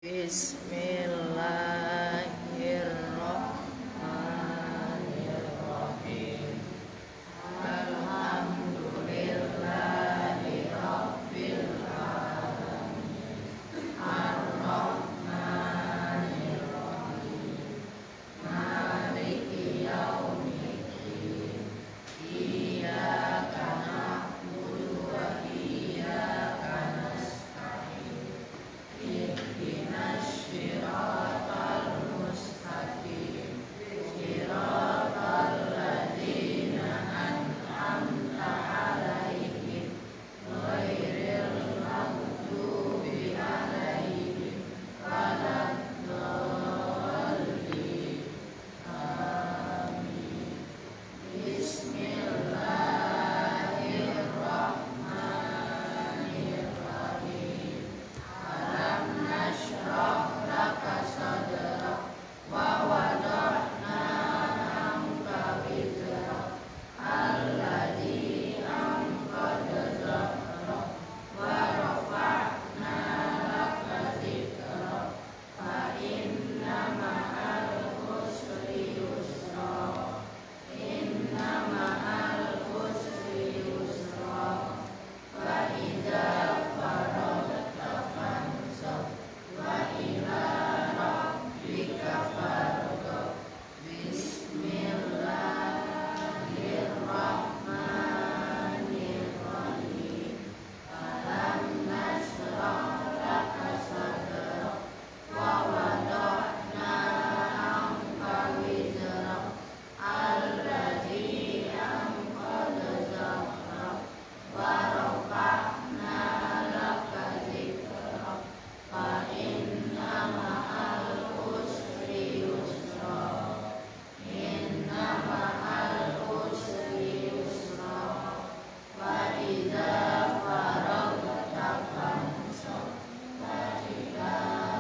Bismillahirrahmanirrahim. Alhamdulillahirabbil alamin. Arrahmanirrahim. Maliki yaumiddin. Iyyaka na'budu wa iyyaka nasta'in. Ihdinas siratal mustaqim. Siratal ladzina an'amta 'alaihim ghairil maghdubi 'alaihim waladdallin. Amin. Bismillahirrahmanirrahim. Alam nashrah laka sadrak wa wada'na anka wizrak alladzi anqadha dhahrak wa rafa'na laka dzikrak fa inna ma'al usri yusra inna ma'al usri yusra fa idza faragta fansab wa ila rabbika farghab. Bismillahirrahmanirrahim. Alam nashrah laka sadrak wa wada'na anka wizrak alladzi anqadha dhahrak wa rafa'na laka dzikrak fa inna ma'al usri yusra inna ma'al usri yusra fa idza faragta fansab wa ila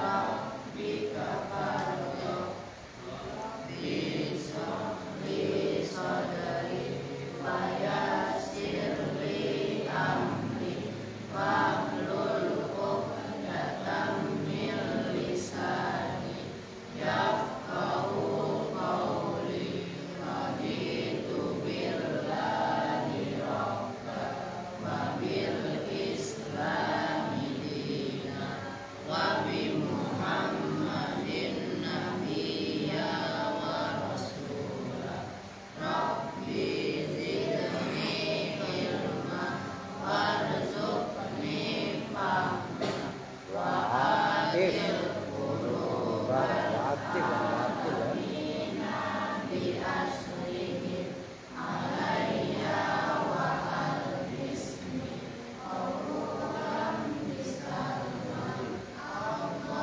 rabbika farghab. Bismillah sadri wa yassir li amri wahlul 'uqdatam min lisani yafqahu qawli. Raditu billahi rabba wa bil islami dina wa bi muhammadin nabiyya wa rasula. Rabbi zidni ilma warzuqni fahma wa atil quluba bi asrihim alayya wa albisni qawlan bisalman.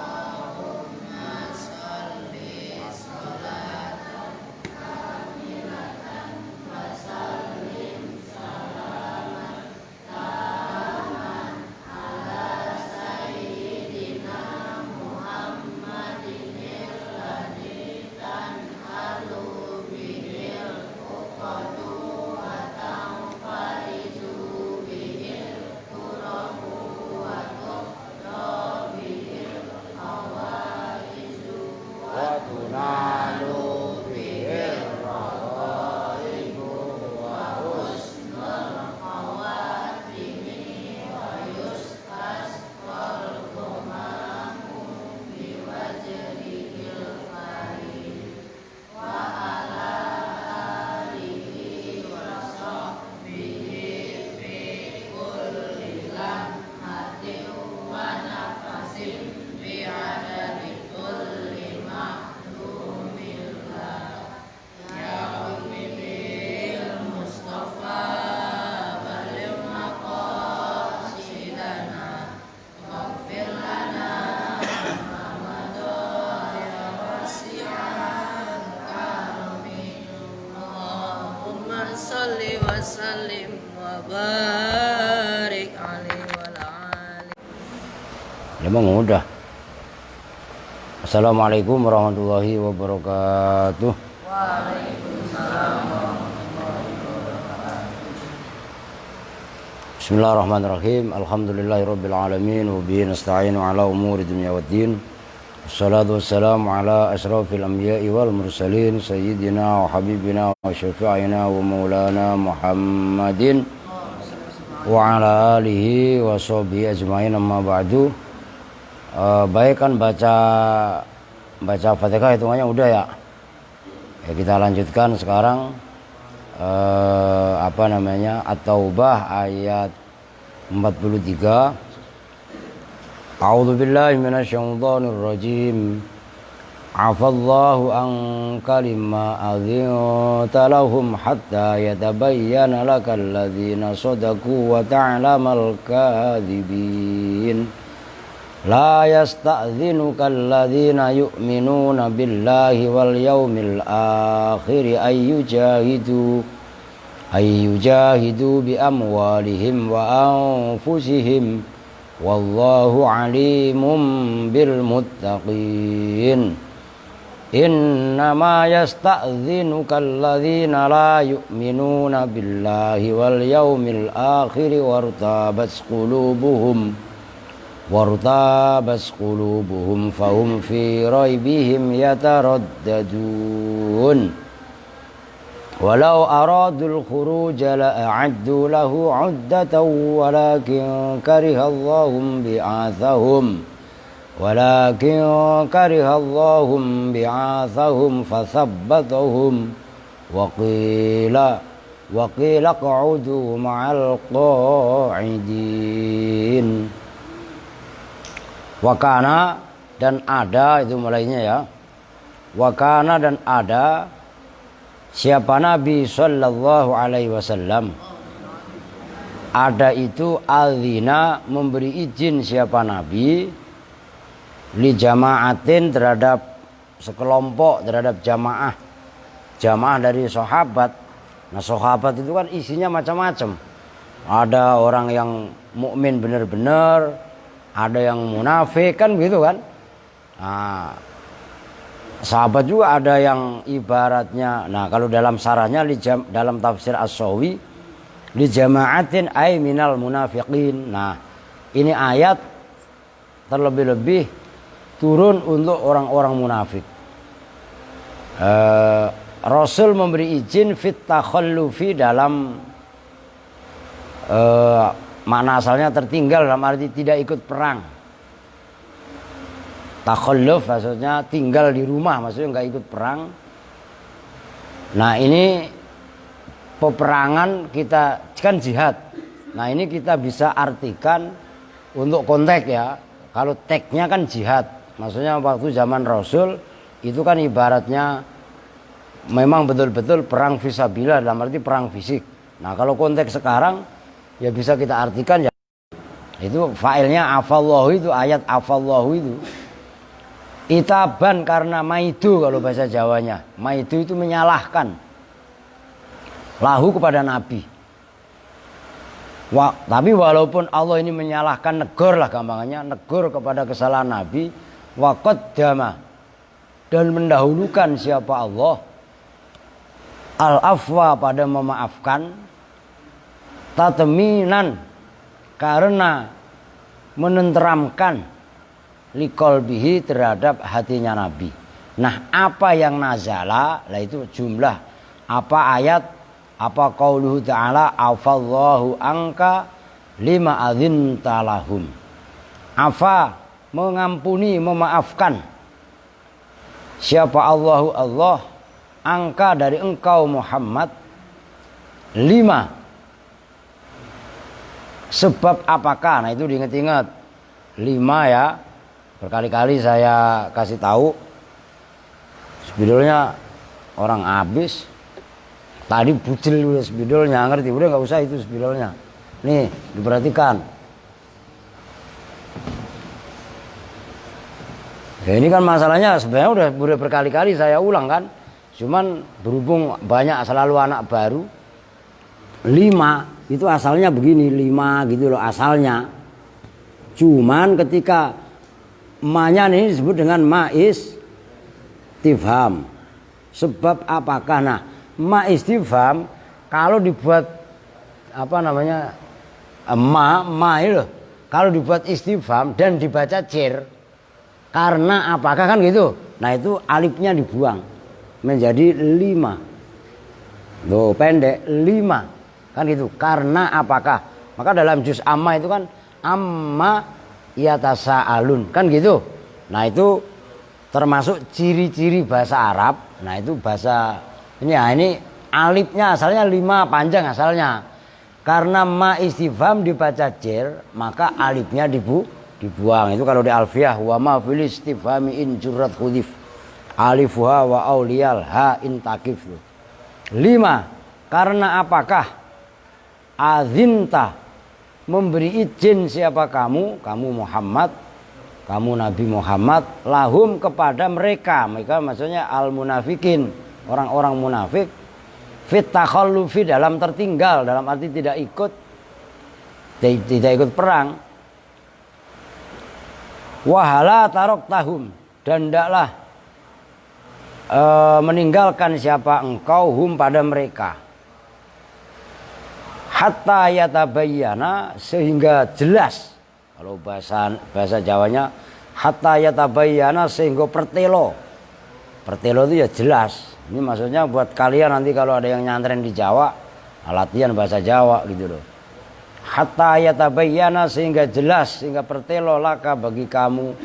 Allahumma sholli sholatan kamilatan wa sallim salaman taman ala sayyidina Muhammadin alladzi tanhalu bihil uqadu wa tanfarizu bihil kurabu wa tuqda bihil hawaizu wa tunalu bihil raghaibu wa husnul khawatimi wa yustasqal ghumamu biwajhihil karim wa ala alihi wa sahbihi fi kulli lamhatin wa nafasin bi'adadi kulli ma'lumillah. Ya Rabbi bil Mustafa baligh maqasidana waghfir lana ma madha ya wasi'al karami. Allahumma sholli wa sallim wa barik alaihi wa ali. Emang udah. Assalamualaikum warahmatullahi wabarakatuh. Waalaikumsalam warahmatullahi wabarakatuh. Bismillahirrahmanirrahim. Alhamdulillahirabbil alamin wa bihi nasta'inu ala umuri dunya waddin. Assalatu wassalamu ala asrafil anbiya'i wal mursalin sayyidina wa habibina wa syafi'ina wa maulana Muhammadin wa ala alihi wa sahbihi ajma'in, amma ba'du. Baik, kan baca Fatihah hitungannya udah ya. Ya, kita lanjutkan sekarang At-Taubah ayat 43. A'udzu billahi minasyaitonir rajim. Afallahu anka lima adzinta lahum hatta yatabayyana lakal ladzina shadaku wa ta'lamal kadzibin. La yasta'dzinuka alladzina yu'minuna billahi wal yawmil akhir ayyujahidu bi amwalihim wa anfusihim wallahu alimun bil muttaqin. Innama yasta'dzinuka alladzina la yu'minuna billahi wal yawmil akhir wartabas qulubuhum fahum fi raibihim yataraddadun. Walau aradul khuruja la'addu lahu 'uddatan walakin karihallahum bi'athahum fasabbatahum wa qila qa'udu ma'al qa'idin. Wakana, dan ada, itu mulainya ya. Wakana, dan ada siapa Nabi sallallahu alaihi wasallam. Ada itu adzina, memberi izin siapa Nabi li jama'atin, terhadap sekelompok, terhadap jamaah dari sahabat. Nah, sahabat itu kan isinya macam-macam. Ada orang yang mukmin benar-benar, ada yang munafik, kan begitu kan. Nah, sahabat juga ada yang ibaratnya, nah kalau dalam sarahnya dalam tafsir As-Sawi li jama'atin ay minal munafiqin. Nah, ini ayat terlebih-lebih turun untuk orang-orang munafik. Rasul memberi izin fit takhallufi, dalam makna asalnya tertinggal, dalam arti tidak ikut perang. Takhalluf maksudnya tinggal di rumah, maksudnya nggak ikut perang. Nah, ini peperangan kita kan jihad. Nah, ini kita bisa artikan untuk konteks ya. Kalau teksnya kan jihad, maksudnya waktu zaman Rasul itu kan ibaratnya memang betul-betul perang fisabilillah, dalam arti perang fisik. Nah, kalau konteks sekarang ya bisa kita artikan ya, itu failnya afallahu, itu ayat afallahu itu itaban, karena maidu kalau bahasa Jawanya. Maidu itu menyalahkan lahu, kepada Nabi. Tapi walaupun Allah ini menyalahkan, negor lah gampangannya, negor kepada kesalahan Nabi. Wa qaddama, dan mendahulukan siapa Allah al-afwa, pada memaafkan, tatminan, karena menenteramkan, liqalbihi, terhadap hatinya Nabi. Nah, apa yang nazala, lah itu jumlah apa ayat, apa qauluhu ta'ala afallahu anka lima adzinta lahum. Afa, mengampuni, memaafkan siapa Allahu Allah, angka, dari engkau Muhammad, lima, sebab apakah. Nah, itu diingat-ingat, lima ya, berkali-kali saya kasih tahu. Spidolnya orang habis, tadi bucil udah spidolnya, ngerti, udah nggak usah itu spidolnya. Nih, diperhatikan. Ya, ini kan masalahnya sebenarnya udah berkali-kali saya ulang kan. Cuman berhubung banyak selalu anak baru, 5 itu asalnya begini, 5 gitu loh asalnya. Cuman ketika ma-nya ini disebut dengan ma istifham. Sebab apakah? Nah, ma istifham kalau dibuat ma itu loh, kalau dibuat istifham dan dibaca jer, Karena apakah kan gitu. Nah itu alifnya dibuang menjadi 5. Loh pendek 5 kan gitu. Karena apakah. Maka dalam juz amma itu kan amma yatasaalun kan gitu. Nah itu termasuk ciri-ciri bahasa Arab. Nah itu bahasa ini ya, ini alifnya asalnya 5 panjang asalnya. Karena ma istifham dibaca jer, maka alifnya dibuang. Itu kalau di alfiyah wa ma fil istifhami in jurrat khudif alifuha wa auliyal ha in takif. 5. Karena apakah azinta memberi izin siapa kamu Muhammad, kamu Nabi Muhammad, lahum kepada mereka maksudnya al munafikin, orang-orang munafik, fit takhallufi dalam tertinggal, dalam arti tidak ikut perang. Wahala tarok tahum, dan ndaklah meninggalkan siapa engkau hum pada mereka, hatta yatabayyana sehingga jelas. Kalau bahasa Jawanya hatta yatabayyana sehingga pertelo itu ya jelas. Ini maksudnya buat kalian nanti kalau ada yang nyantren di Jawa, latihan bahasa Jawa gitu loh. Hatta yatabayyana sehingga jelas, sehingga pertelo laka bagi kamu.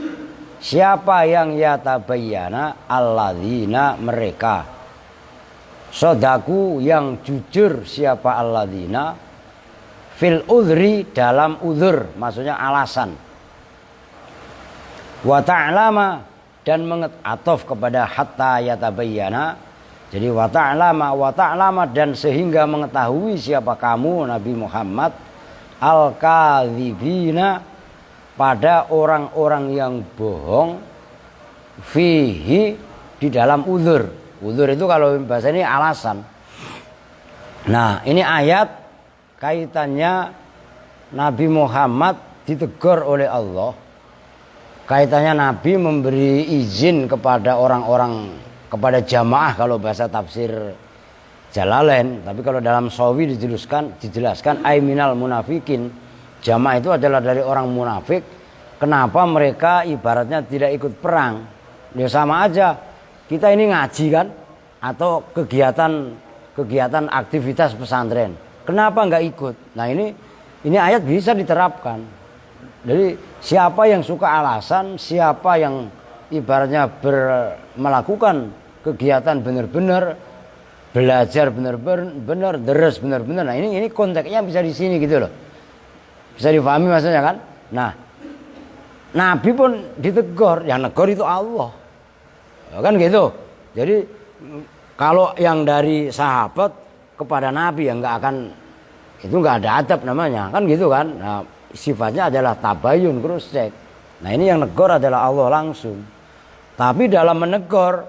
Siapa yang yatabayyana? Alladzina mereka. Sodaku yang jujur siapa alladzina fil udhri dalam udhur, maksudnya alasan. Wa ta'lama dan mengataf kepada hatta yatabayyana. Jadi wa ta'lama dan sehingga mengetahui siapa kamu Nabi Muhammad al-kadzibina pada orang-orang yang bohong fihi di dalam udhur. Udhur itu kalau bahasa ini alasan. Nah ini ayat kaitannya Nabi Muhammad ditegur oleh Allah. Kaitannya Nabi memberi izin kepada orang-orang, kepada jamaah kalau bahasa tafsir Jalalain. Tapi kalau dalam Sawi dijelaskan aiminal munafikin. Jamaah itu adalah dari orang munafik. Kenapa mereka ibaratnya tidak ikut perang? Ya sama aja. Kita ini ngaji kan, atau kegiatan aktivitas pesantren. Kenapa nggak ikut? Nah ini ayat bisa diterapkan. Jadi siapa yang suka alasan, siapa yang ibaratnya melakukan kegiatan benar-benar, belajar benar-benar, deres benar-benar. Nah ini konteksnya bisa di sini gitu loh. Bisa difahami maksudnya kan? Nah Nabi pun ditegur, yang negor itu Allah. Kan gitu. Jadi kalau yang dari sahabat kepada Nabi yang nggak akan, itu nggak ada adab namanya, kan gitu kan. Nah, sifatnya adalah tabayun, cross check. Nah ini yang negor adalah Allah langsung. Tapi dalam menegur,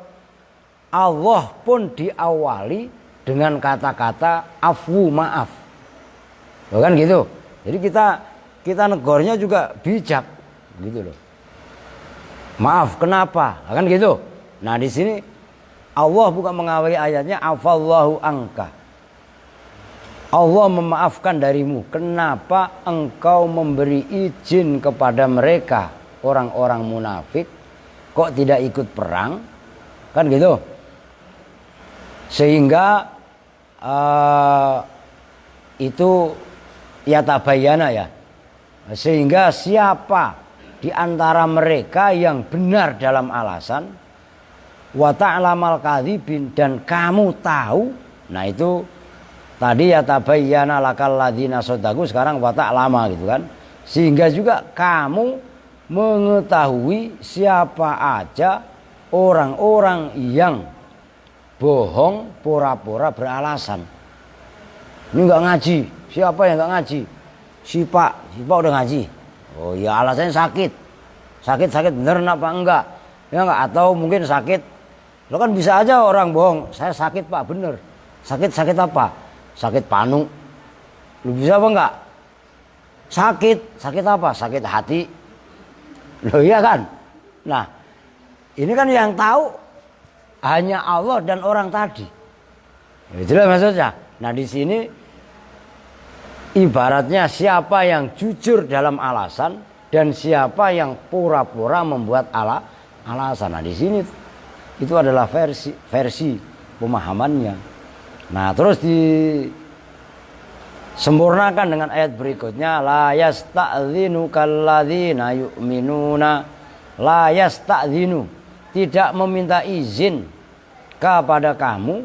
Allah pun diawali dengan kata-kata afwu, maaf. Kan gitu. Jadi kita negornya juga bijak gitu loh. Maaf kenapa? Kan gitu. Nah di sini Allah bukan mengawali ayatnya afallahu angka. Allah memaafkan darimu. Kenapa engkau memberi izin kepada mereka orang-orang munafik kok tidak ikut perang? Kan gitu. Sehingga itu yatabayyana ya. Sehingga siapa di antara mereka yang benar dalam alasan, wa ta'lamal kadzibin, dan kamu tahu. Nah itu tadi yatabayyana lakal ladzina shadaku, sekarang wa ta'lama gitu kan. Sehingga juga kamu mengetahui siapa aja orang-orang yang bohong, pura-pura beralasan. Ini enggak ngaji. Siapa yang enggak ngaji? Si Pak udah ngaji. Oh ya alasannya sakit. Sakit bener apa enggak? Ya enggak, atau mungkin sakit. Lo kan bisa aja orang bohong, saya sakit Pak, bener. Sakit apa? Sakit panu. Lu bisa apa enggak? Sakit apa? Sakit hati. Loh iya kan? Nah, ini kan yang tahu hanya Allah dan orang tadi. Jelas maksudnya. Nah, di sini ibaratnya siapa yang jujur dalam alasan dan siapa yang pura-pura membuat alasan. Nah, di sini itu adalah versi pemahamannya. Nah, terus disempurnakan dengan ayat berikutnya, la yasta'dzinu kalladzina yu'minuna, la yasta'dzinu, tidak meminta izin kepada kamu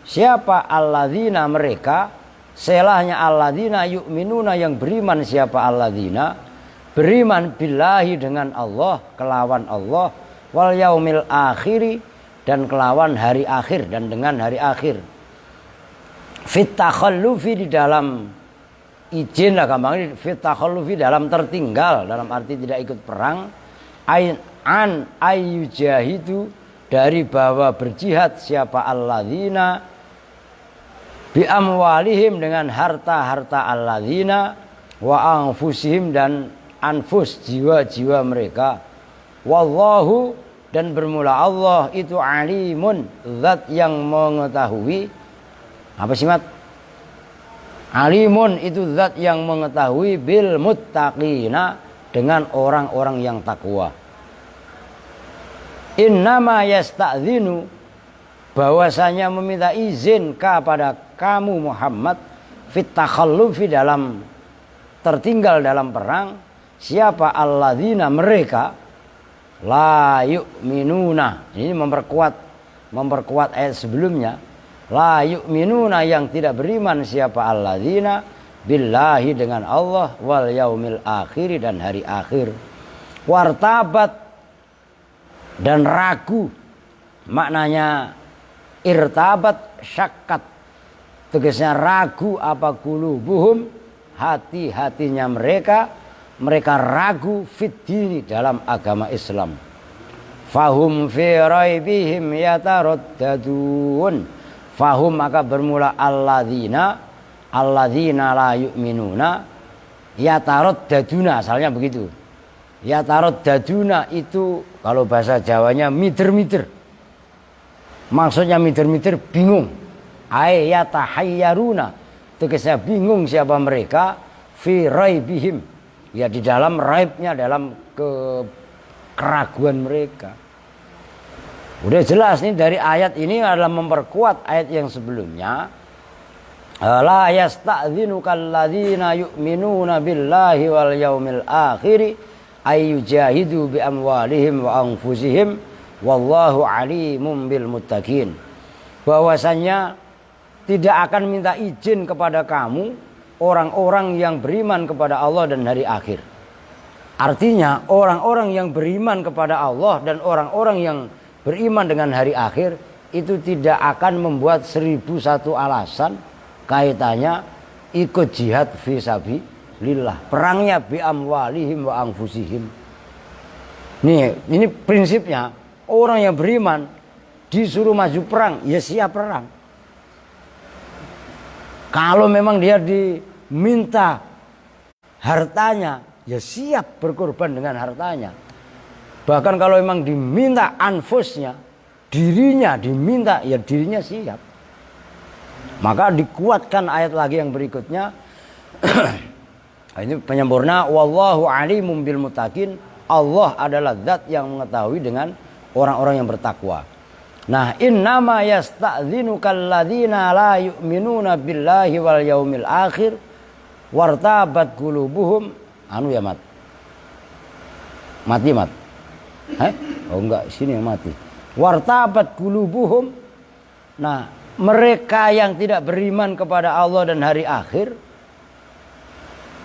siapa alladzina, mereka, selahnya alladzina yu'minuna, yang beriman. Siapa alladzina? Beriman billahi, dengan Allah, kelawan Allah, wal yaumil akhiri, dan kelawan hari akhir, dan dengan hari akhir. Fit takhallufi, di dalam izin lah gampangnya, fit takhallufi dalam tertinggal, dalam arti tidak ikut perang, an ayyujahidu, dari bahwa berjihad siapa alladzina, bi amwalihim, dengan harta-harta alladzina, wa anfusihim, dan anfus, jiwa-jiwa mereka, wallahu, dan bermula Allah itu alimun, zat yang mengetahui. Apa sih, Mat? Alimun itu zat yang mengetahui, bil muttaqina, dengan orang-orang yang takwa. Innama yasta'dzinu, bahwasanya meminta izin kepada kamu Muhammad, fit takhallufi, dalam tertinggal dalam perang, siapa alladzina, mereka, la yu'minuna. Ini memperkuat ayat sebelumnya. La yu'minuna, yang tidak beriman, siapa alladzina, billahi, dengan Allah, wal yaumil akhiri, dan hari akhir. Wartabat, dan ragu. Maknanya irtabat, syakkat, tegasnya ragu, apa qulubuhum, hati-hatinya mereka ragu, fiddini, dalam agama Islam. Fahum fi raibihim yataraddadun. Fahum, maka bermula alladzina la yu'minuna, yataraddaduna, asalnya begitu. Yataraddaduna itu kalau bahasa Jawanya mider-mider. Maksudnya mider-mider, bingung. Ay yatahayyaruna, tegasnya bingung siapa mereka, fi raibihim, ya di dalam raibnya, dalam keraguan mereka. Udah jelas nih, dari ayat ini adalah memperkuat ayat yang sebelumnya. La yasta'dzinu kalladzina yu'minuna billahi wal yaumil akhiri ayyujahidu bi amwalihim wa anfusihim wallahu alimum bil muttaqin. Bahwasanya tidak akan minta izin kepada kamu orang-orang yang beriman kepada Allah dan hari akhir. Artinya orang-orang yang beriman kepada Allah dan orang-orang yang beriman dengan hari akhir itu tidak akan membuat 1001 alasan kaitannya ikut jihad fisabilillah. Perangnya bi amwalihim wa anfusihim. Nih, ini prinsipnya, orang yang beriman disuruh maju perang, ya siap perang. Kalau memang dia diminta hartanya, ya siap berkorban dengan hartanya. Bahkan kalau memang diminta anfusnya, dirinya diminta, ya dirinya siap. Maka dikuatkan ayat lagi yang berikutnya. Ini penyempurna, wallahu alimum bil muttaqin. Allah adalah zat yang mengetahui dengan orang-orang yang bertakwa. Nah, innama yasta'dzinu kalladzina la yu'minuna billahi wal yaumil akhir wartabat qulubuhum. Ya, Mat. Mati, Mat. Oh enggak, sini yang mati. Wartabat qulubuhum. Nah, mereka yang tidak beriman kepada Allah dan hari akhir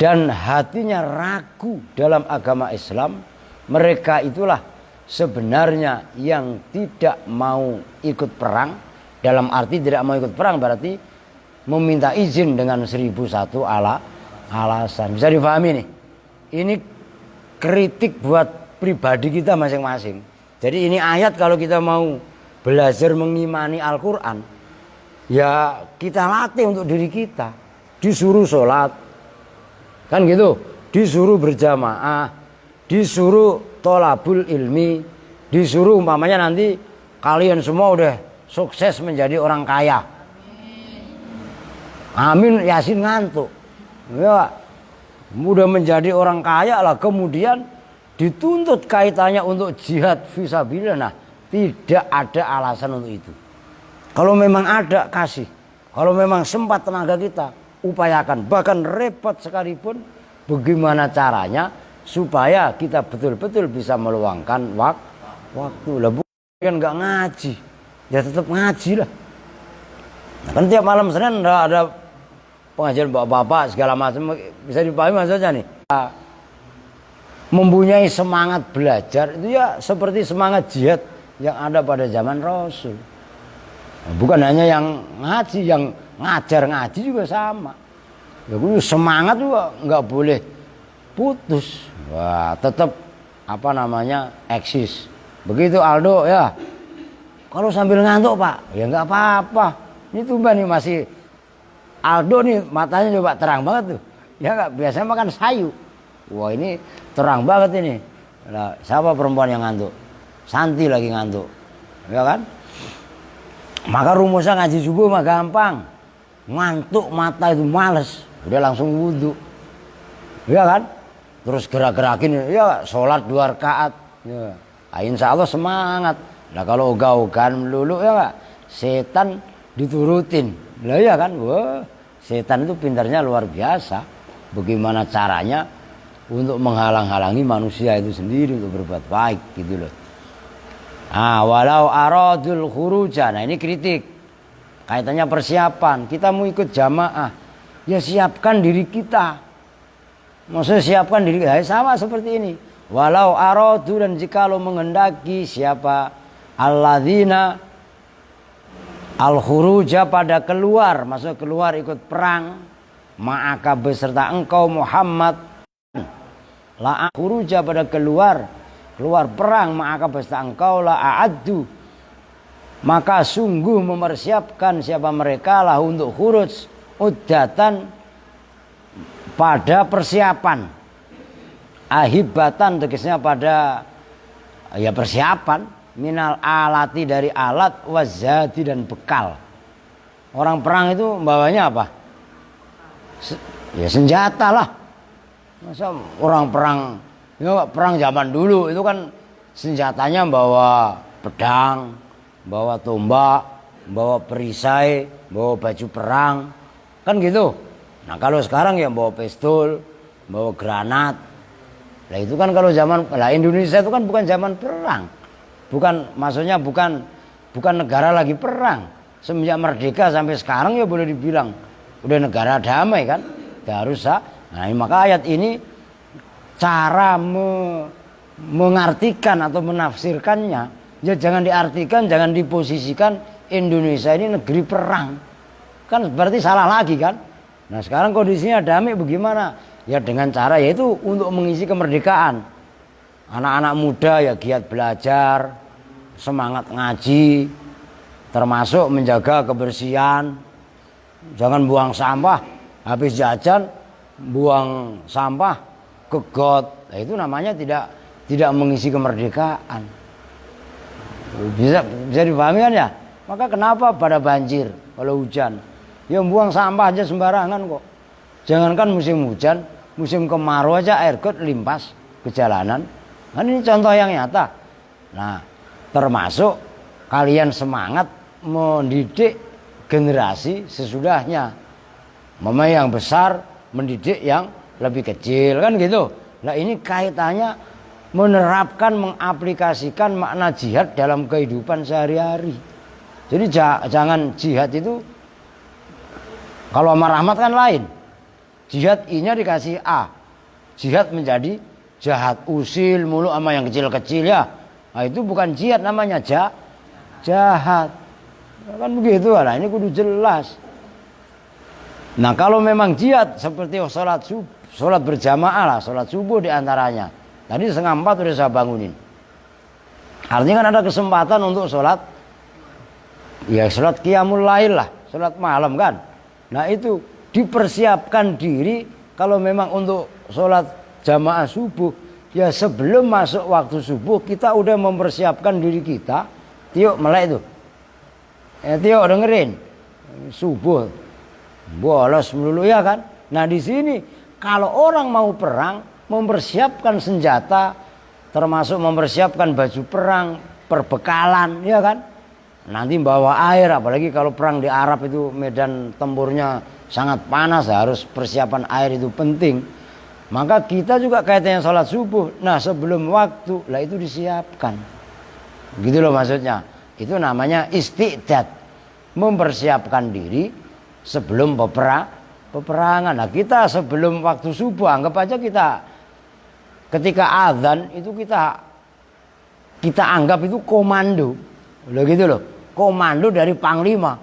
dan hatinya ragu dalam agama Islam, mereka itulah sebenarnya yang tidak mau ikut perang. Dalam arti tidak mau ikut perang berarti meminta izin dengan 1001 alasan. Bisa difahami nih. Ini kritik buat pribadi kita masing-masing. Jadi ini ayat kalau kita mau belajar mengimani Al-Quran, ya kita latih untuk diri kita. Disuruh sholat, kan gitu. Disuruh berjamaah, disuruh tolabul ilmi, disuruh umpamanya nanti kalian semua udah sukses menjadi orang kaya. Amin, Yasin ngantuk. Ya, mudah menjadi orang kaya lah, kemudian dituntut kaitannya untuk jihad fisabilillah, nah tidak ada alasan untuk itu. Kalau memang ada, kasih. Kalau memang sempat tenaga kita, upayakan. Bahkan repot sekalipun, bagaimana caranya supaya kita betul-betul bisa meluangkan waktu. Lah bukan nggak ngaji, ya tetap ngaji lah. Nah, kan tiap malam Senin ada pengajian bapak-bapak segala macam, bisa dipahami maksudnya nih. Mempunyai semangat belajar itu ya seperti semangat jihad yang ada pada zaman Rasul. Bukan hanya yang ngaji, yang ngajar ngaji juga sama. Ya semangat juga nggak boleh putus. Wah, tetap apa namanya eksis. Begitu Aldo ya. Kalau sambil ngantuk Pak, ya nggak apa-apa. Ini tumben nih masih Aldo nih matanya coba terang banget tuh. Ya nggak, biasanya makan sayu. Wah ini terang banget ini. Nah, siapa perempuan yang ngantuk? Santi lagi ngantuk, ya kan? Maka rumusnya ngaji subuh mah gampang. Ngantuk mata itu males, udah langsung wudhu, ya kan? Terus gerak-gerakin, ya sholat 2 rakaat. Ya. Nah, insya Allah semangat. Nah kalau ogah-ogahan melulu ya gak? Setan diturutin, lah ya kan? Wah, setan itu pintarnya luar biasa. Bagaimana caranya untuk menghalang-halangi manusia itu sendiri untuk berbuat baik gitu loh. Nah, walau aradul khuruja. Nah, ini kritik. Kaitannya persiapan. Kita mau ikut jamaah. Ya siapkan diri kita. Maksudnya siapkan diri kita. Sama seperti ini. Walau aradu, dan jikalau menghendaki siapa alladzina al khuruja pada keluar. Maksudnya keluar ikut perang. Ma'aka beserta engkau Muhammad. La khuruja pada keluar perang, maka beserta engkau la a'addu, maka sungguh mempersiapkan siapa mereka lah untuk khuruj uddatan pada persiapan, ahibatan tegasnya pada ya persiapan, minal alati dari alat, wazadi dan bekal. Orang perang itu bawanya apa? Ya senjata lah. Masa orang perang, ya perang zaman dulu itu kan senjatanya bawa pedang, bawa tombak, bawa perisai, bawa baju perang, kan gitu. Nah kalau sekarang ya bawa pistol, bawa granat. Nah itu kan kalau zaman, lah Indonesia itu kan bukan zaman perang, maksudnya bukan negara lagi perang. Semenjak merdeka sampai sekarang ya boleh dibilang udah negara damai kan, harus Nah, maka ayat ini cara mengartikan atau menafsirkannya ya jangan diartikan, jangan diposisikan Indonesia ini negeri perang. Kan berarti salah lagi kan. Nah sekarang kondisinya damai bagaimana? Ya dengan cara yaitu untuk mengisi kemerdekaan. Anak-anak muda ya giat belajar, semangat ngaji, termasuk menjaga kebersihan. Jangan buang sampah, habis jajan buang sampah ke got. Nah, itu namanya tidak mengisi kemerdekaan. Bisa dipahami kan ya? Maka kenapa pada banjir kalau hujan? Ya buang sampah aja sembarangan kok. Jangankan musim hujan, musim kemarau aja air got limpas ke jalanan. Kan ini contoh yang nyata. Nah, termasuk kalian semangat mendidik generasi sesudahnya. Mama yang besar mendidik yang lebih kecil kan gitu. Nah ini kaitannya menerapkan, mengaplikasikan makna jihad dalam kehidupan sehari-hari. Jadi jangan jihad itu kalau sama rahmat kan lain. Jihad I-nya dikasih A. Jihad menjadi jahat, usil mulu sama yang kecil-kecil ya. Nah itu bukan jihad namanya jahat. Kan begitu. Nah ini kudu jelas. Nah kalau memang jihad seperti sholat berjamaah lah, sholat subuh diantaranya. Tadi 3:30 udah saya bangunin. Artinya kan ada kesempatan untuk sholat, ya sholat qiyamul lail lah, sholat malam kan. Nah itu dipersiapkan diri kalau memang untuk sholat jamaah subuh. Ya sebelum masuk waktu subuh kita udah mempersiapkan diri kita. Tio melek itu. Tio dengerin subuh. Bolos melulu ya kan. Nah di sini kalau orang mau perang mempersiapkan senjata, termasuk mempersiapkan baju perang, perbekalan, ya kan? Nanti bawa air, apalagi kalau perang di Arab itu medan tempurnya sangat panas, harus persiapan air itu penting. Maka kita juga kaitannya sholat subuh. Nah sebelum waktu lah itu disiapkan. Gitu loh maksudnya. Itu namanya istiqdad. Mempersiapkan diri sebelum peperangan. Nah kita sebelum waktu subuh, anggap aja kita ketika azan itu kita anggap itu komando. Loh gitu loh. Komando dari panglima.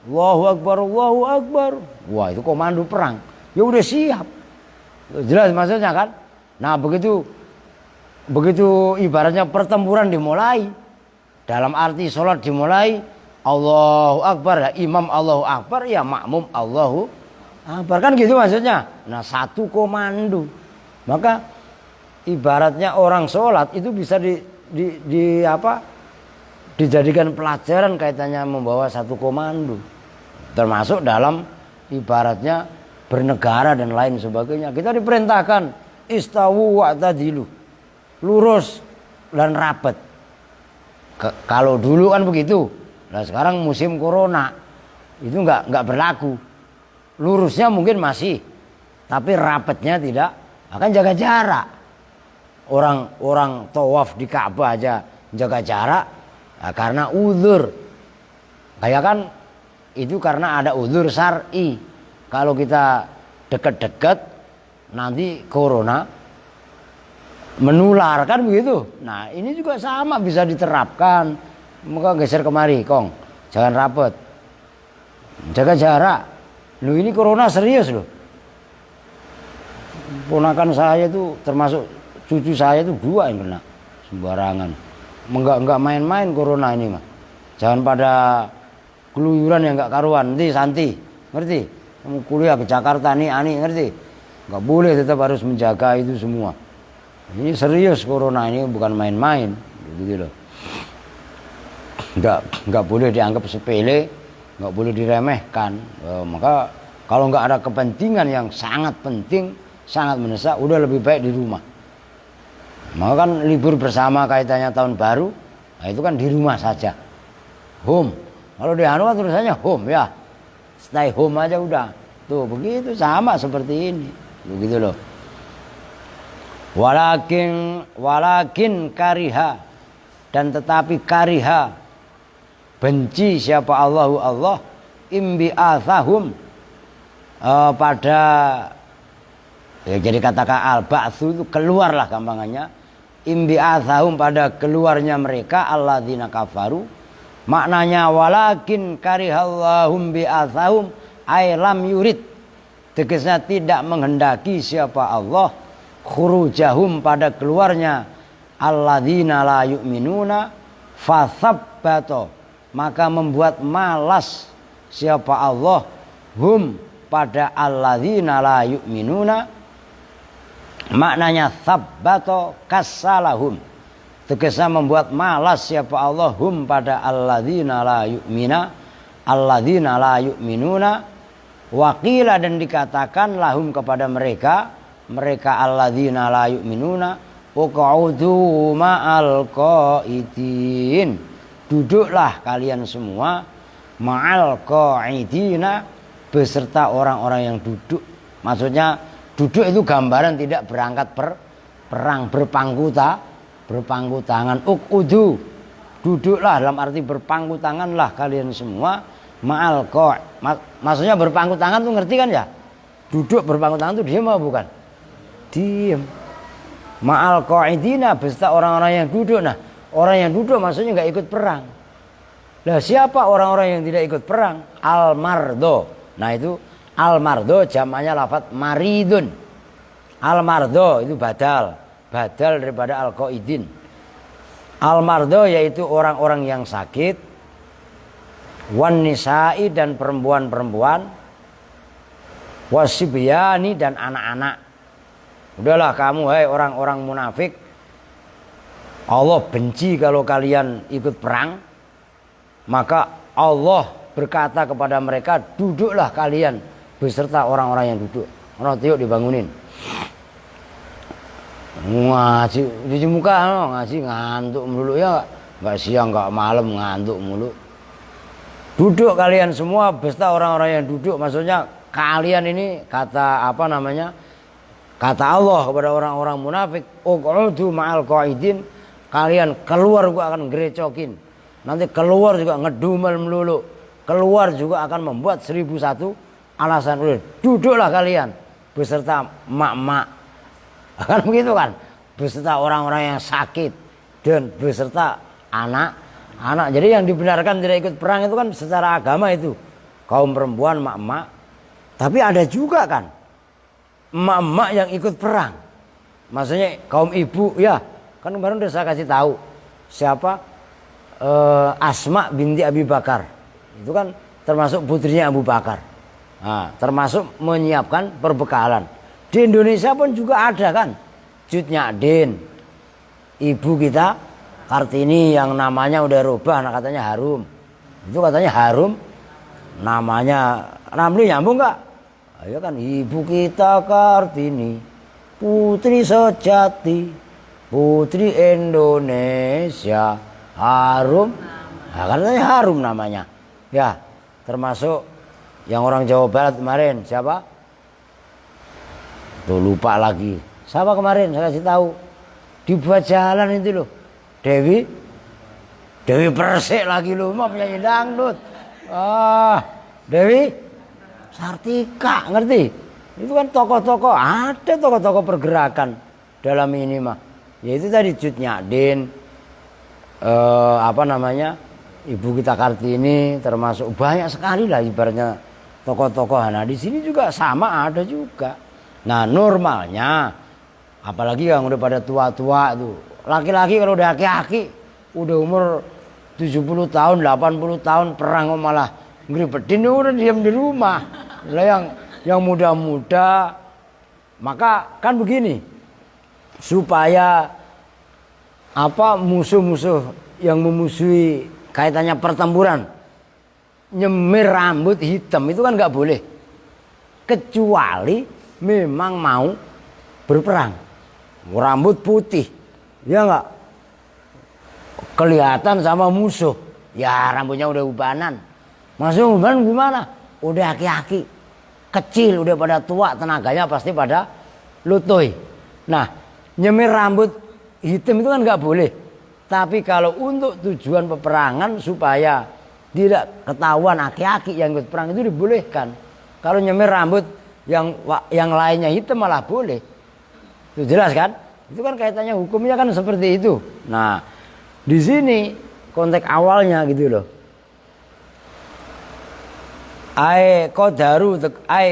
Allahu Akbar, Allahu Akbar. Wah itu komando perang. Ya udah siap. Jelas maksudnya kan? Nah begitu ibaratnya pertempuran dimulai, dalam arti sholat dimulai, Allahu Akbar, ya imam Allahu Akbar, ya makmum Allahu Akbar, kan gitu maksudnya. Nah satu komando. Maka ibaratnya orang sholat itu bisa dijadikan pelajaran kaitannya membawa satu komando, termasuk dalam ibaratnya bernegara dan lain sebagainya. Kita diperintahkan istawu wa'tadilu, lurus dan rapat. Kalau dulu kan begitu. Nah sekarang musim corona itu nggak berlaku. Lurusnya mungkin masih, tapi rapatnya tidak. Akan jaga jarak. Orang tawaf di Ka'bah aja jaga jarak, nah, karena uzur. Kayak kan itu karena ada uzur syar'i. Kalau kita dekat-dekat nanti corona menular kan begitu. Nah ini juga sama bisa diterapkan. Maka geser kemari Kong, jangan rapet, jaga jarak. Loh ini corona serius loh. Ponakan saya itu termasuk cucu saya itu 2 yang kena sembarangan. Enggak main-main corona ini mah. Jangan pada keluyuran yang enggak karuan. Nanti Santi, ngerti? Kamu kuliah ke Jakarta nih, Ani, ngerti? Enggak boleh, tetap harus menjaga itu semua. Ini serius corona ini, bukan main-main, gitu loh. Enggak boleh dianggap sepele, enggak boleh diremehkan. Maka kalau enggak ada kepentingan yang sangat penting, sangat mendesak, udah lebih baik di rumah. Maka kan libur bersama kaitannya tahun baru, nah itu kan di rumah saja. Home. Kalau di anu kan tulisannya home ya. Stay home aja udah. Tuh begitu sama seperti ini. Begitu loh. Walakin kariha, dan tetapi kariha, benci siapa Allah imbi'athahum, pada ya jadi katakan al-ba'tsu itu keluarlah gampangannya, imbi'athahum pada keluarnya mereka alladzina kafaru. Maknanya walakin karihallahum bi'athahum ay lam yurid, tegasnya tidak menghendaki siapa Allah khurujahum pada keluarnya alladzina la yu'minuna fathabbato, maka membuat malas siapa Allah hum pada alladzina la yu'minuna. Maknanya thabbato kassalahum, tegasnya membuat malas siapa Allah hum pada alladzina la yu'minuna. Waqila, dan dikatakan lahum kepada mereka alladzina la yu'minuna uq'udu ma'al qa'idin, duduklah kalian semua ma'al qa'idina, beserta orang-orang yang duduk. Maksudnya duduk itu gambaran tidak berangkat perang, berpangku tangan. Uq'udu, duduklah dalam arti berpangku tanganlah kalian semua ma'al maksudnya berpangku tangan tuh ngerti kan ya? Duduk berpangku tangan tuh diem apa bukan? Diem. Ma'al qa'idina, beserta orang-orang yang duduk. Nah orang yang duduk maksudnya nggak ikut perang. Lah siapa orang-orang yang tidak ikut perang? Al-mardo. Nah itu al-mardo jamaknya lafadz maridun. Al-mardo itu badal daripada al-qaidin. Al-mardo yaitu orang-orang yang sakit, wan nisa'i dan perempuan-perempuan, wasibyani dan anak-anak. Udahlah kamu hai orang-orang munafik, Allah benci kalau kalian ikut perang. Maka Allah berkata kepada mereka, duduklah kalian beserta orang-orang yang duduk. Orang tiuk dibangunin. Ngaji cuci muka ngaji ngantuk mulu ya, nggak siang nggak malam ngantuk mulu. Duduk kalian semua beserta orang-orang yang duduk, maksudnya kalian ini kata apa namanya? Kata Allah kepada orang-orang munafik, uq'udu ma'al qa'idin, kalian keluar gua akan gerecokin. Nanti keluar juga ngedumel melulu. Keluar juga akan membuat 1001 alasan. Udah, duduklah kalian beserta mak-mak. Kan begitu kan? Beserta orang-orang yang sakit dan beserta anak-anak. Jadi yang dibenarkan tidak ikut perang itu kan secara agama itu kaum perempuan, mak-mak. Tapi ada juga kan emak-emak yang ikut perang. Maksudnya kaum ibu ya. Kan kemarin udah saya kasih tahu siapa Asma binti Abi Bakar. Itu kan termasuk putrinya Abu Bakar. Nah, termasuk menyiapkan perbekalan. Di Indonesia pun juga ada kan Cut Nyadin, ibu kita Kartini yang namanya udah rubah, nah katanya Harum. Itu katanya Harum namanya. Ramli nyambung gak? Ayo kan ibu kita Kartini, putri sejati, putri Indonesia, Harum. Nah, katanya Harum namanya. Ya, termasuk yang orang Jawa Barat kemarin siapa? Tuh lupa lagi. Siapa kemarin saya kasih tahu. Dibuat jalan itu loh. Dewi Persik lagi loh, mah penyanyi dangdut. Dewi Sartika, ngerti? Itu kan tokoh-tokoh, ada tokoh-tokoh pergerakan dalam ini mah. Yaitu tadi Cut Nyadin, apa namanya? Ibu kita Kartini, termasuk banyak sekali lah ibaratnya tokoh-tokoh. Nah di sini juga sama ada juga. Nah normalnya apalagi yang udah pada tua-tua tuh, laki-laki kalau udah aki-aki udah umur 70 tahun 80 tahun perang malah ngeribetin, udah diam di rumah. Lah yang muda-muda, maka kan begini, supaya apa musuh-musuh yang memusuhi kaitannya pertempuran nyemir rambut hitam itu kan nggak boleh, kecuali memang mau berperang rambut putih, ya nggak kelihatan sama musuh, ya rambutnya udah ubanan. Maksudnya ubanan gimana? Udah aki-aki kecil, udah pada tua, tenaganya pasti pada lutoy. Nah nyemir rambut hitam itu kan nggak boleh. Tapi kalau untuk tujuan peperangan supaya tidak ketahuan aki-aki yang ikut perang itu dibolehkan. Kalau nyemir rambut yang lainnya hitam malah boleh. Itu jelas kan? Itu kan kaitannya hukumnya kan seperti itu. Nah, di sini konteks awalnya gitu loh. Ai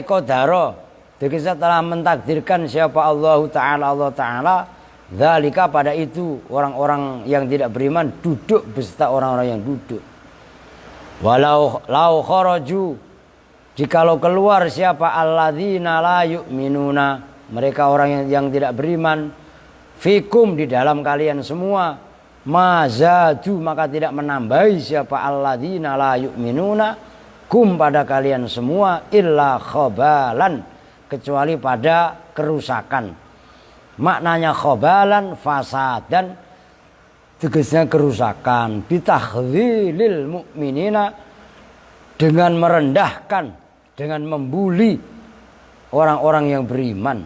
qadaro. Dikisah telah mentakdirkan siapa Allah Ta'ala dzalika pada itu orang-orang yang tidak beriman duduk beserta orang-orang yang duduk. Walau kharaju, jikalau keluar siapa alladzina la yu'minuna, mereka orang yang tidak beriman, fikum di dalam kalian semua, mazadu maka tidak menambahi siapa alladzina la yu'minuna kum pada kalian semua illa khobalan, kecuali pada kerusakan. Maknanya khobalan fasadan, tegasnya kerusakan, bitakhdhilil mu'minina, dengan merendahkan, dengan membuli orang-orang yang beriman.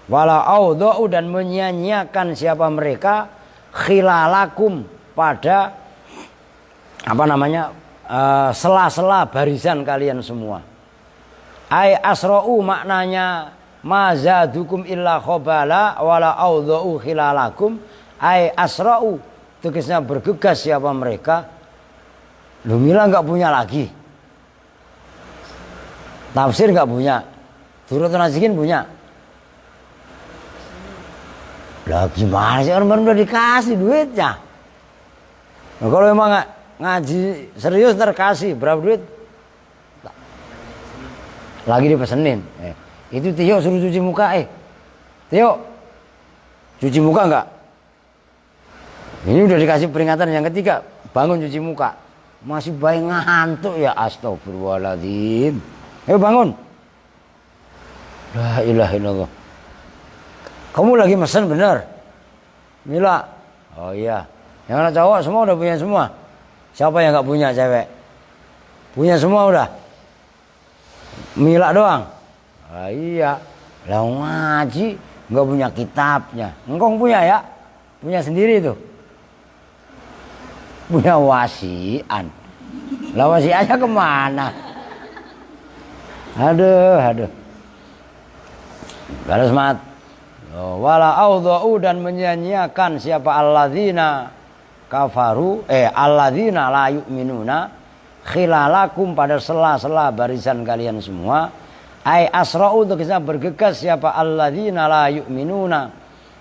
Wala audha'u, dan menyia-nyiakan siapa mereka khilalakum, pada apa namanya sela-sela barisan kalian semua. Ai asra'u, maknanya mazadukum illa khobala wala audha'u khilalakum. Ai asra'u, tegasnya bergegas siapa mereka. Lu Mila nggak punya lagi tafsir, nggak punya. Turut Nasikin punya. Lah gimana sih, orang udah dikasih duitnya. Nah, kalau emang ngaji serius terkasih berapa duit? Lagi dipesenin. Itu Tio suruh cuci muka. Tio cuci muka enggak? Ini udah dikasih peringatan yang ketiga, bangun cuci muka. Masih bayi ngantuk ya, astagfirullahaladzim. Ayo bangun. La ilaha illallah. Kamu lagi mesen bener? Mila. Oh iya. Yang anak cowok semua udah punya semua. Siapa yang nggak punya cewek? Punya semua udah. Mila doang. Ah, iya. Lah ngaji nggak punya kitabnya. Engkong punya ya? Punya sendiri tuh. Punya wasian. Lah wasiannya kemana? Aduh. Garis mat. Wala audha'u dan menyanyiakan siapa alladzina kafaru alladzina la yu'minuna khilalakum pada sela-sela barisan kalian semua. Ai asra'u itu kisah bergegas siapa alladzina la yu'minuna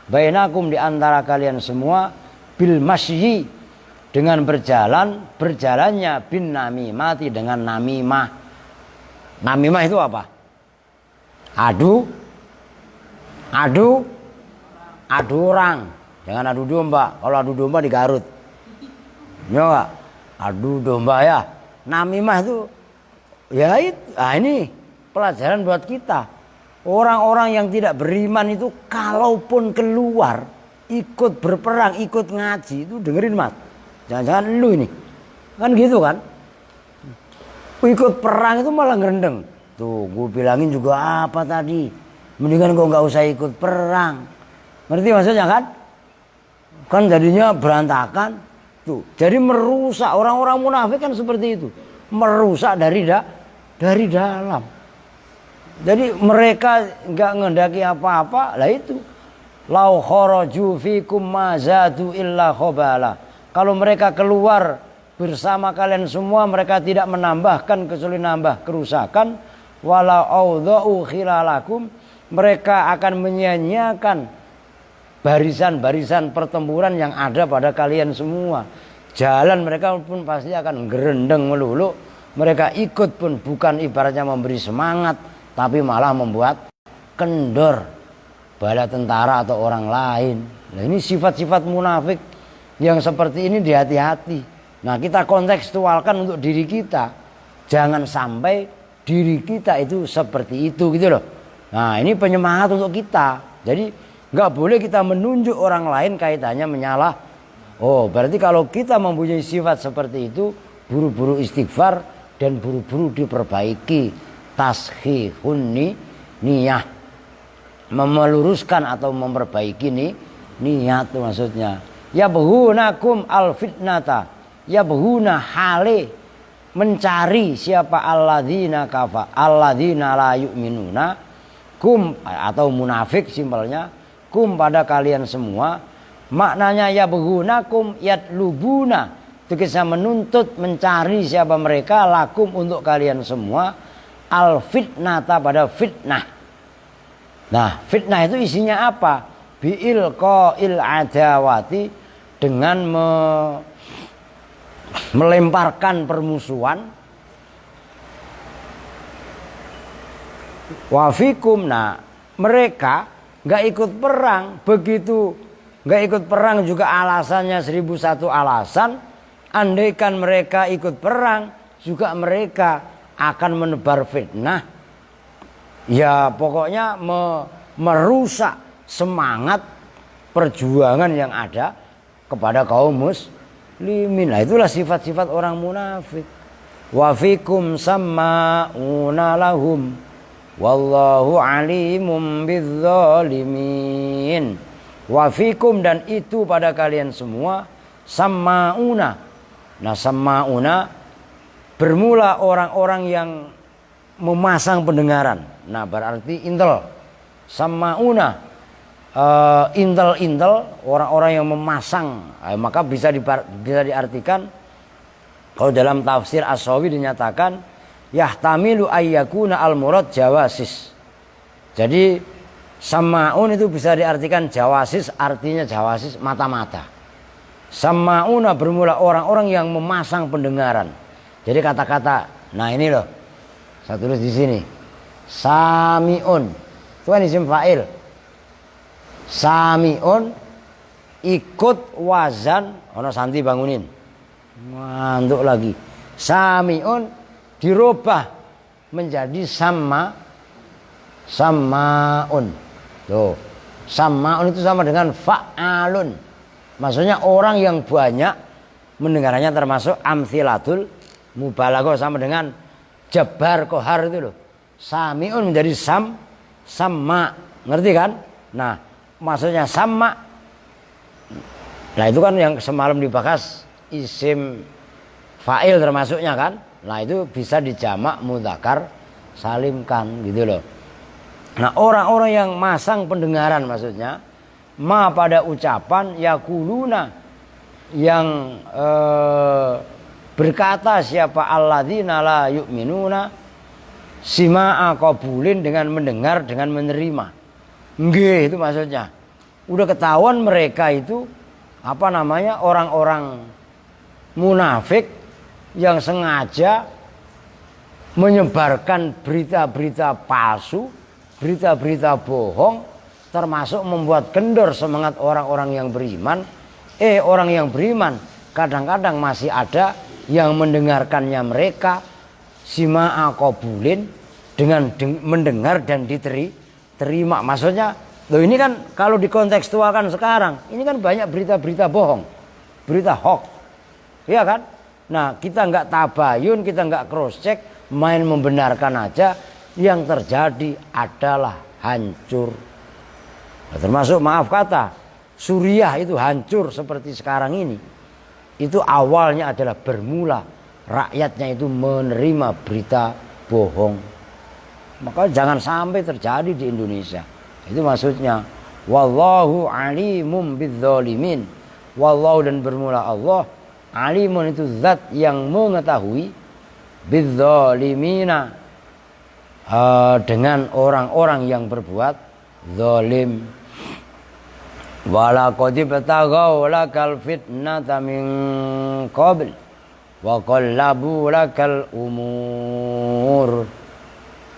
bainakum di antara kalian semua bil masyi dengan berjalannya bin namimati dengan namimah. Namimah itu apa? Adu orang. Jangan adu domba. Kalau adu domba di Garut. Ya enggak? Adu domba ya. Namimah itu ya itu. Ini pelajaran buat kita. Orang-orang yang tidak beriman itu kalaupun keluar ikut berperang, ikut ngaji itu dengerin mat. Jangan-jangan lu ini. Kan gitu kan? Ikut perang itu malah ngerendeng. Tuh, gue bilangin juga apa tadi? Mendingan kau nggak usah ikut perang. Ngerti maksudnya kan? Kan jadinya berantakan. Tuh, jadi merusak. Orang-orang munafik kan seperti itu. Merusak dari dalam. Jadi mereka nggak ngendaki apa-apa. Lah itu. Lau kharaju fikum ma zadu illa khabala. Kalau mereka keluar bersama kalian semua, mereka tidak menambahkan kecuali nambah kerusakan. Walau audha'u khilalakum, mereka akan menyanyiakan barisan-barisan pertempuran yang ada pada kalian semua. Jalan mereka pun pasti akan gerendeng melulu. Mereka ikut pun bukan ibaratnya memberi semangat, tapi malah membuat kendor bala tentara atau orang lain. Nah, ini sifat-sifat munafik yang seperti ini dihati-hati. Nah, kita kontekstualkan untuk diri kita. Jangan sampai diri kita itu seperti itu gitu loh. Nah, ini penyemangat untuk kita. Jadi nggak boleh kita menunjuk orang lain kaitannya menyalah. Oh, berarti kalau kita mempunyai sifat seperti itu, buru-buru istighfar dan buru-buru diperbaiki. Tashihun niyah, meluruskan atau memperbaiki niat itu maksudnya. Ya bahunakum al fitnata, ya bahuna hale mencari siapa alladzina kafa, alladzina la yu'minuna. Kum atau munafik simpelnya kum pada kalian semua, maknanya ya begunakum yatlubuna, itu kisah menuntut mencari siapa mereka lakum untuk kalian semua al fitnata pada fitnah. Nah, fitnah itu isinya apa? Bi'il qa'il adawati, dengan melemparkan permusuhan. Wafikum, nah mereka nggak ikut perang, begitu nggak ikut perang juga alasannya 1001 alasan. Andaikan mereka ikut perang juga mereka akan menebar fitnah. Ya pokoknya merusak semangat perjuangan yang ada kepada kaum muslimin. Nah, itulah sifat-sifat orang munafik. Wafikum samma'una lahum wallahu alimum bizzalimin. Wafikum, dan itu pada kalian semua samma'una. Nah, samma'una bermula orang-orang yang memasang pendengaran. Nah, berarti intel. Samma'una intel orang-orang yang memasang. Maka bisa diartikan kalau dalam tafsir As-Sawi dinyatakan yahtamilu ayyakuna al-murad jawasis. Jadi sama'un itu bisa diartikan jawasis, artinya jawasis mata-mata. Sama'una bermula orang-orang yang memasang pendengaran. Jadi kata-kata, nah ini loh, saya tulis di sini. Sami'un, itu kan isim fa'il. Sami'un ikut wazan, ono santi bangunin. Ngantuk lagi. Sami'un dirubah menjadi samaun. Tuh. Sama'un itu sama dengan fa'alun. Maksudnya orang yang banyak mendengarnya, termasuk amsilatul mubalaghah, sama dengan jabar kohar itu loh. Sami'un menjadi sama. Ngerti kan? Nah, maksudnya sama. Nah, itu kan yang semalam dibahas isim fa'il termasuknya kan. Nah, itu bisa dijamak mudzakkar salimkan gitu loh. Nah, orang-orang yang masang pendengaran maksudnya ma pada ucapan yakuluna, yang berkata siapa alladzina la yu'minuna sima'a qabulin, dengan mendengar, dengan menerima. Nggih, itu maksudnya. Udah ketahuan mereka itu apa namanya, orang-orang munafik yang sengaja menyebarkan berita-berita palsu, berita-berita bohong, termasuk membuat kendor semangat orang-orang yang beriman. Orang yang beriman kadang-kadang masih ada yang mendengarkannya mereka sima'a qabulin, dengan mendengar dan diterima. Maksudnya, loh ini kan kalau dikontekstualkan sekarang, ini kan banyak berita-berita bohong, berita hoax, ya kan? Nah, kita nggak tabayun, kita nggak cross check, main membenarkan aja, yang terjadi adalah hancur. Nah, termasuk maaf kata, Suriah itu hancur seperti sekarang ini. Itu awalnya adalah bermula rakyatnya itu menerima berita bohong. Maka jangan sampai terjadi di Indonesia. Itu maksudnya. Wallahu alimum bidzalimin. Wallahu, dan bermula Allah, alimun itu zat yang mengetahui, bidzalimina, dengan orang-orang yang berbuat zalim. Wala qad ibtaghaw lakal fitnata min qabl wa qallabu lakal umur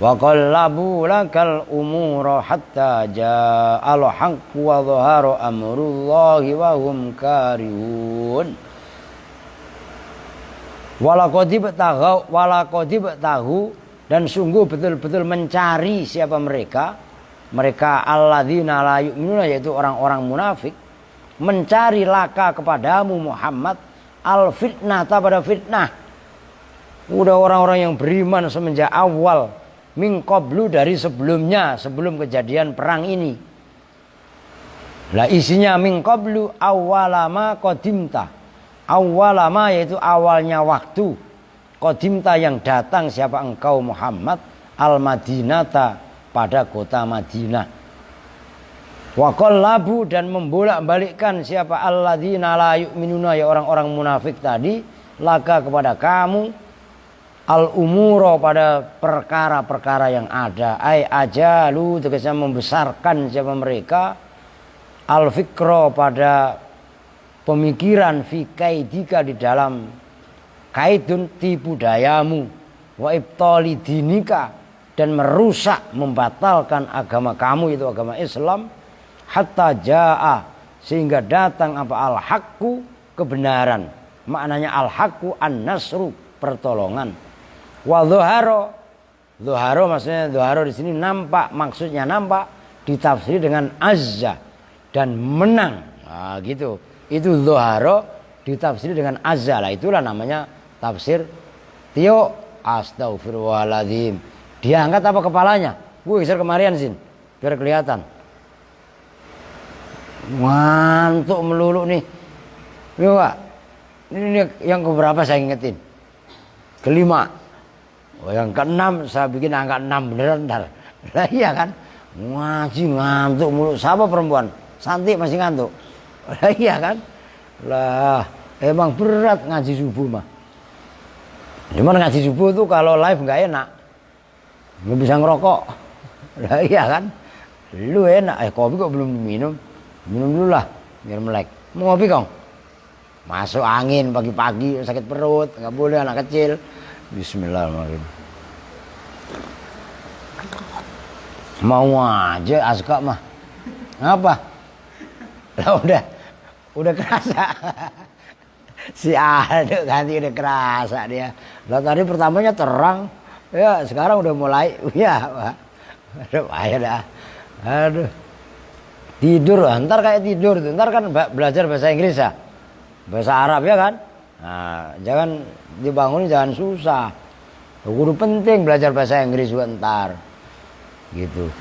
wa qallabu lakal umura hatta ja'al haqqu wa dhahara amrullahi wa hum karihun. Wala qad ibtaghaw, dan sungguh betul-betul mencari siapa mereka alladzina la yu'minuna, yaitu orang-orang munafik, mencari laka kepadamu Muhammad al fitnah, pada fitnah. Udah orang-orang yang beriman semenjak awal, min qablu, dari sebelumnya, sebelum kejadian perang ini. Lah isinya min qablu awwalama qadimta, awwalama yaitu awalnya waktu, qadimta yang datang siapa engkau Muhammad, al madinata, pada kota Madinah. Wa qallabu, dan membolak-balikkan siapa alladzina la yu'minuna, ya orang-orang munafik tadi, laka kepada kamu, al umuro, pada perkara-perkara yang ada, ai ajalu, tegasnya membesarkan siapa mereka, al fikro, pada pemikiran, fi kaidika, di dalam kaidun, tipu dayamu, wa ibtali dinika, dan merusak, membatalkan agama kamu, itu agama Islam, hatta jaa, sehingga datang apa, al haqqu, kebenaran. Maknanya al haqqu an nasru, pertolongan. Wa dhuharo maksudnya dhuharo di sini nampak, maksudnya nampak, ditafsiri dengan azza, dan menang. Nah, gitu. Itu dhuharo ditafsiri dengan azza. Lah itulah namanya tafsir Tio. Astagfirullahaladzim. Dia angkat apa kepalanya? Gue geser kemarian Sin, biar kelihatan. Ngantuk melulu nih. Yo Pak. Ini yang keberapa saya ingetin? Kelima. Oh, yang keenam saya bikin angka 6 beneran ntar. Lah iya kan? Ngaji ngantuk mulu. Siapa perempuan? Santi masih ngantuk. Lah iya kan? Lah emang berat ngaji subuh mah. Cuman ngaji subuh tuh kalau live nggak enak. Nggak bisa ngerokok. Lah iya kan? Lu enak. Kopi kok belum minum? Minum dulu lah biar melek. Mau ngopi kong? Masuk angin pagi-pagi, sakit perut, nggak boleh anak kecil. Bismillahirrahmanirrahim. Mau aja Aska mah. Apa? Lah udah kerasa. Si Aldo ganti udah kerasa dia. Lah tadi pertamanya terang, ya sekarang udah mulai, ya Pak. Aduh, ayo dah. Aduh. Tidur, ntar kayak tidur, ntar kan belajar bahasa Inggris ya, bahasa Arab ya kan. Nah, jangan dibangun, jangan susah. Guru penting belajar bahasa Inggris juga ntar, gitu.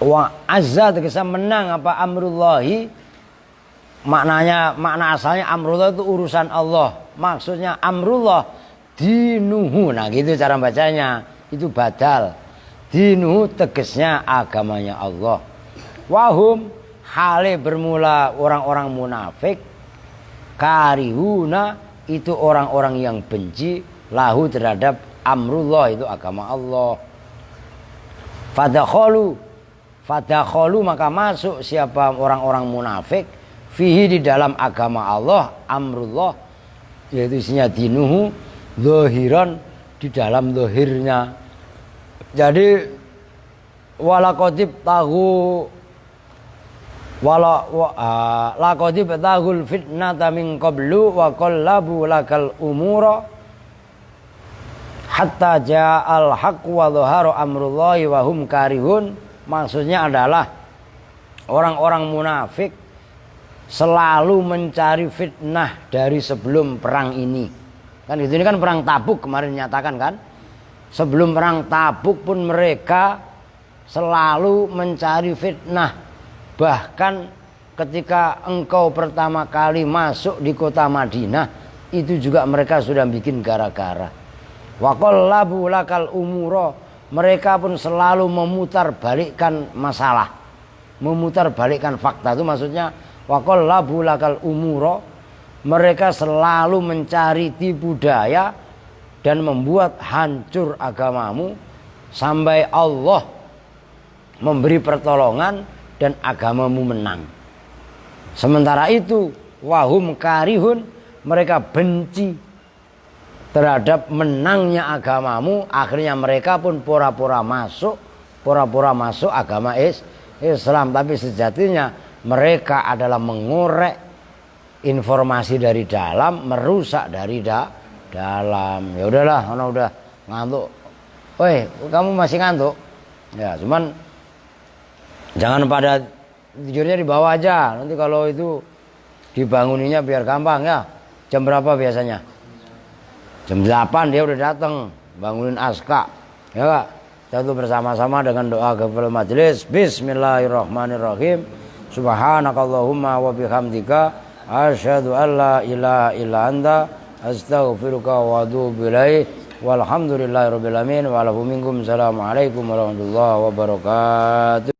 Wa azza tegesa menang apa amrullahi, maknanya, makna asalnya amrullah itu urusan Allah. Maksudnya amrullah dinuhu. Nah gitu cara bacanya, itu badal. Dinuhu tegesnya agamanya Allah. Wahum hale bermula orang-orang munafik, karihuna itu orang-orang yang benci lahu terhadap amrullah itu agama Allah. Fadakholu maka masuk siapa orang-orang munafik fihi di dalam agama Allah amrullah, yaitu isinya dinuhu zahiran di dalam zahirnya. Jadi walaqadib tahu laqadib tahul fitnata min qablu wa qallabu lakal umura hatta ja'al haqq wa dhahara amrullahi wa hum karihun. Maksudnya adalah orang-orang munafik selalu mencari fitnah dari sebelum perang ini. Kan gitu, ini kan perang Tabuk kemarin nyatakan kan. Sebelum perang Tabuk pun mereka selalu mencari fitnah. Bahkan ketika engkau pertama kali masuk di kota Madinah, itu juga mereka sudah bikin gara-gara. Wa qallabu lakal umura, mereka pun selalu memutar balikkan masalah, memutar balikkan fakta. Itu maksudnya wa qallabu lakal umura, mereka selalu mencari tipu daya dan membuat hancur agamamu sampai Allah memberi pertolongan dan agamamu menang. Sementara itu wahum karihun, mereka benci terhadap menangnya agamamu. Akhirnya mereka pun pura-pura masuk agama Islam. Tapi sejatinya mereka adalah mengorek informasi dari dalam, merusak dari dalam. Ya udahlah, karena udah ngantuk. Woi, kamu masih ngantuk? Ya, cuman jangan pada tidurnya di bawah aja. Nanti kalau itu dibanguninya biar gampang ya. Jam berapa biasanya? Jam 8 dia udah datang bangunin Aska. Ya Kak. Kita bersama-sama dengan doa kafaratul majelis. Bismillahirrahmanirrahim. Subhanakallahumma wa bihamdika asyhadu an la ilaha illa anta astaghfiruka wa atubu ilaik. Walhamdulillahirabbil alamin wa lahum minkum. Assalamualaikum warahmatullahi wabarakatuh.